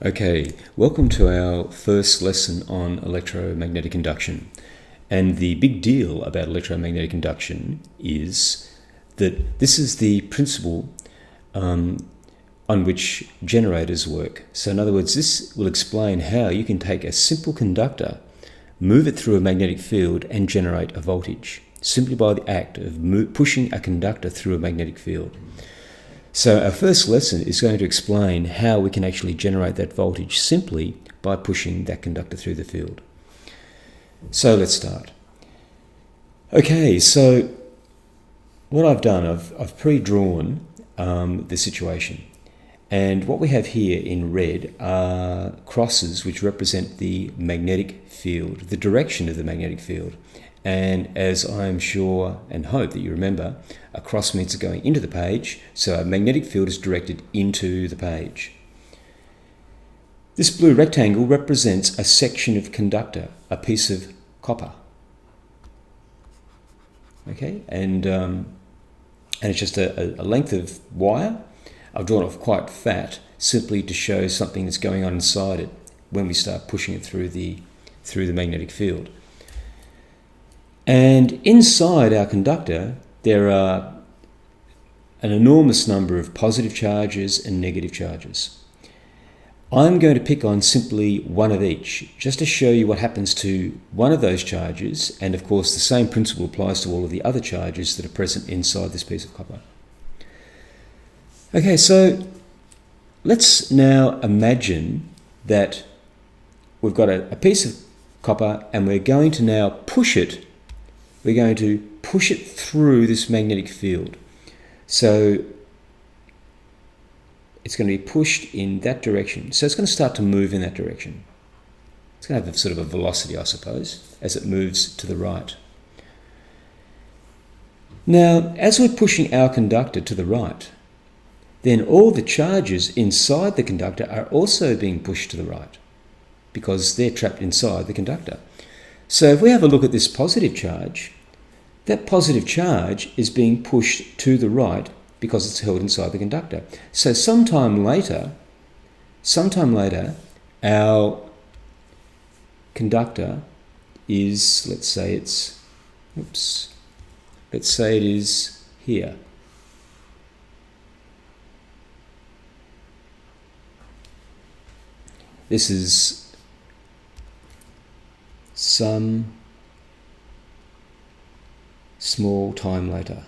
Okay, welcome to our first lesson on electromagnetic induction. And the big deal about electromagnetic induction is that this is the principle on which generators work. So in other words, this will explain how you can take a simple conductor, move it through a magnetic field and generate a voltage, simply by the act of pushing a conductor through a magnetic field. So our first lesson is going to explain how we can actually generate that voltage simply by pushing that conductor through the field. So let's start. Okay, so what I've done, I've pre-drawn the situation. And what we have here in red are crosses which represent the magnetic field, the direction of the magnetic field. And as I'm sure and hope that you remember, a cross means it's going into the page, so a magnetic field is directed into the page. This blue rectangle represents a section of conductor, a piece of copper. Okay, and it's just a length of wire. I've drawn it quite fat, simply to show something that's going on inside it when we start pushing it through the magnetic field. And inside our conductor, there are an enormous number of positive charges and negative charges. I'm going to pick on simply one of each, just to show you what happens to one of those charges, and of course the same principle applies to all of the other charges that are present inside this piece of copper. Okay, so let's now imagine that we've got a piece of copper and we're going to now push it. We're going to push it through this magnetic field. So it's going to be pushed in that direction. So it's going to start to move in that direction. It's going to have a sort of a velocity, I suppose, as it moves to the right. Now, as we're pushing our conductor to the right, then all the charges inside the conductor are also being pushed to the right because they're trapped inside the conductor. So if we have a look at this positive charge, that positive charge is being pushed to the right because it's held inside the conductor. So sometime later, our conductor is, let's say it is here. This is some small time later.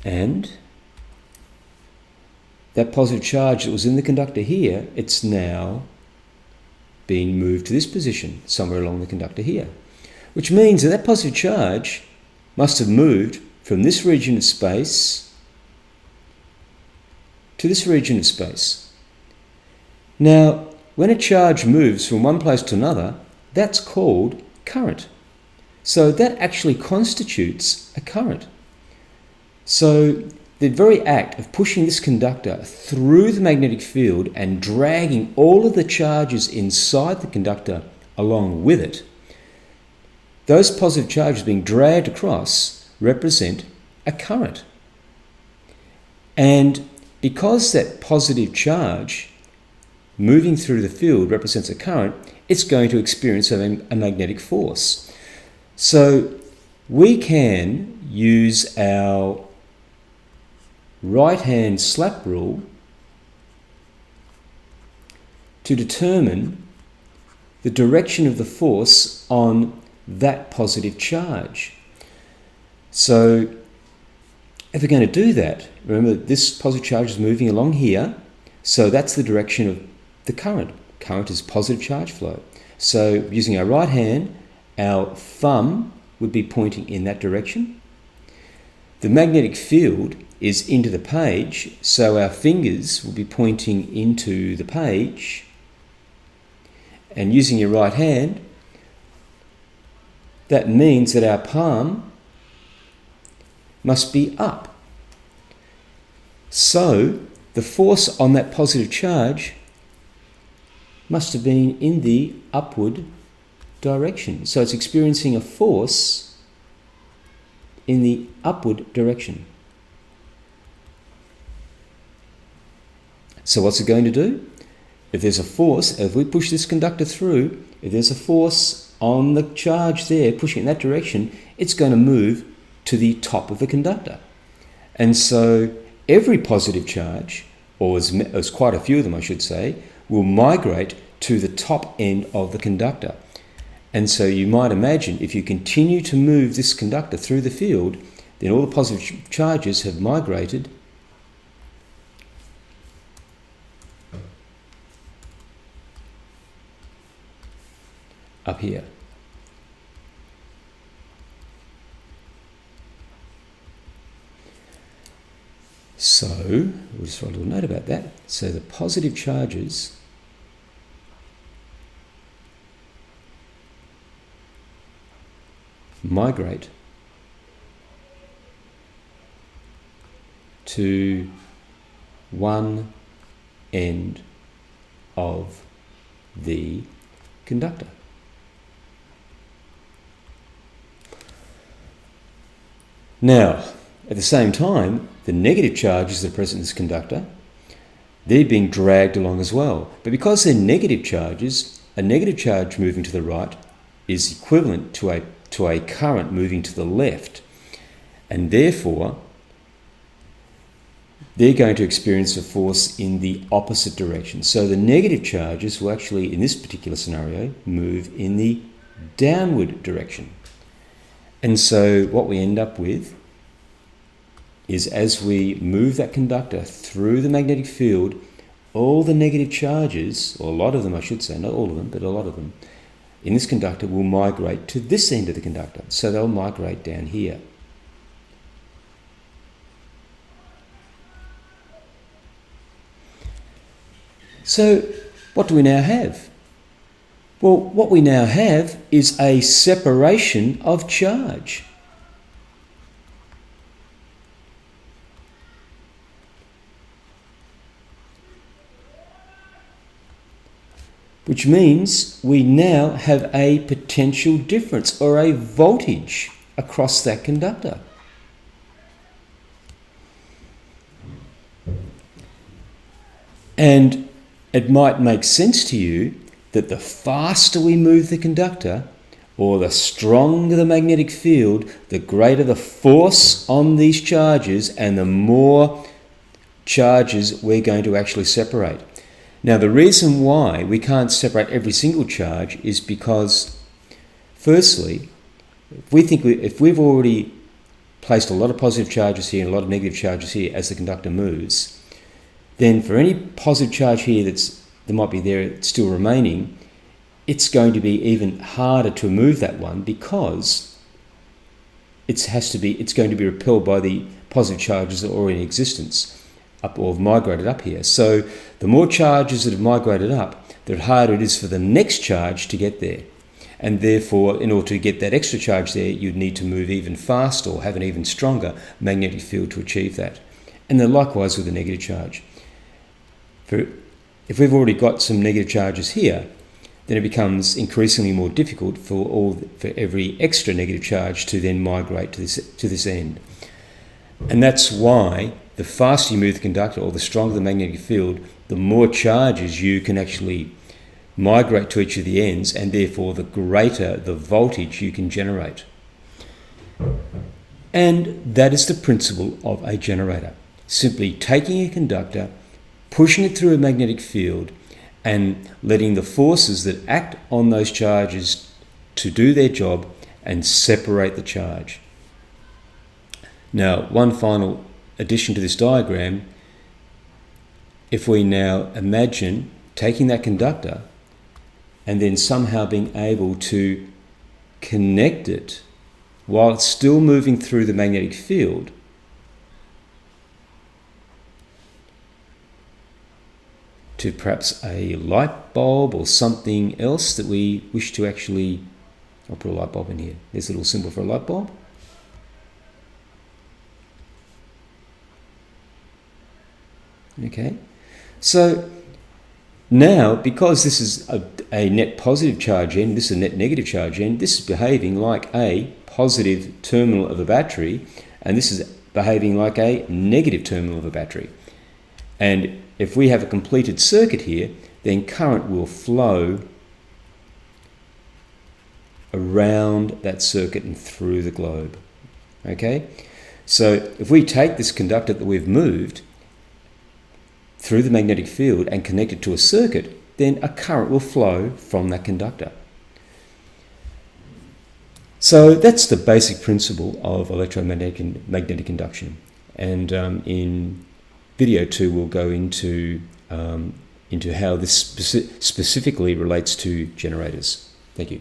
And that positive charge that was in the conductor here, it's now being moved to this position, somewhere along the conductor here. Which means that that positive charge must have moved from this region of space to this region of space. Now, when a charge moves from one place to another, that's called current. So that actually constitutes a current. So the very act of pushing this conductor through the magnetic field and dragging all of the charges inside the conductor along with it, those positive charges being dragged across represent a current. And because that positive charge moving through the field represents a current, it's going to experience a magnetic force. So we can use our right-hand slap rule to determine the direction of the force on that positive charge. So if we're going to do that, remember this positive charge is moving along here, so that's the direction of the current. Current is positive charge flow. So using our right hand, our thumb would be pointing in that direction. The magnetic field is into the page, so our fingers will be pointing into the page. And using your right hand, that means that our palm must be up. So the force on that positive charge must have been in the upward direction. So it's experiencing a force in the upward direction. So what's it going to do? If there's a force, if we push this conductor through, if there's a force on the charge there pushing in that direction, it's going to move to the top of the conductor. And so every positive charge, or as quite a few of them I should say, will migrate to the top end of the conductor. And so you might imagine if you continue to move this conductor through the field, then all the positive charges have migrated up here. So we'll just write a little note about that. So the positive charges migrate to one end of the conductor. Now, at the same time, the negative charges that are present in this conductor, they're being dragged along as well. But because they're negative charges, a negative charge moving to the right is equivalent to a current moving to the left. And therefore, they're going to experience a force in the opposite direction. So the negative charges will actually, in this particular scenario, move in the downward direction. And so what we end up with is as we move that conductor through the magnetic field, all the negative charges, or a lot of them I should say, not all of them, but a lot of them, in this conductor will migrate to this end of the conductor. So they'll migrate down here. So what do we now have? Well, what we now have is a separation of charge. Which means we now have a potential difference or a voltage across that conductor. And it might make sense to you that the faster we move the conductor, or the stronger the magnetic field, the greater the force on these charges and the more charges we're going to actually separate. Now, the reason why we can't separate every single charge is because, firstly, if we've already placed a lot of positive charges here and a lot of negative charges here as the conductor moves, then for any positive charge here that might be there still remaining, it's going to be even harder to move that one because it's going to be repelled by the positive charges that are already in existence or have migrated up here. So the more charges that have migrated up, the harder it is for the next charge to get there. And therefore, in order to get that extra charge there, you'd need to move even faster or have an even stronger magnetic field to achieve that. And then likewise with the negative charge. If we've already got some negative charges here, then it becomes increasingly more difficult for every extra negative charge to then migrate to this end. And that's why the faster you move the conductor, or the stronger the magnetic field, the more charges you can actually migrate to each of the ends, and therefore the greater the voltage you can generate. And that is the principle of a generator. Simply taking a conductor, pushing it through a magnetic field, and letting the forces that act on those charges to do their job and separate the charge. Now, one final addition to this diagram, if we now imagine taking that conductor and then somehow being able to connect it while it's still moving through the magnetic field, to perhaps a light bulb or something else that we wish to actually... I'll put a light bulb in here. There's a little symbol for a light bulb. Okay, so now, because this is a net positive charge end, this is a net negative charge end, this is behaving like a positive terminal of a battery, and this is behaving like a negative terminal of a battery. And if we have a completed circuit here, then current will flow around that circuit and through the globe. Okay? So if we take this conductor that we've moved through the magnetic field and connect it to a circuit, then a current will flow from that conductor. So that's the basic principle of electromagnetic induction. And in video 2, we'll go into how this specifically relates to generators. Thank you.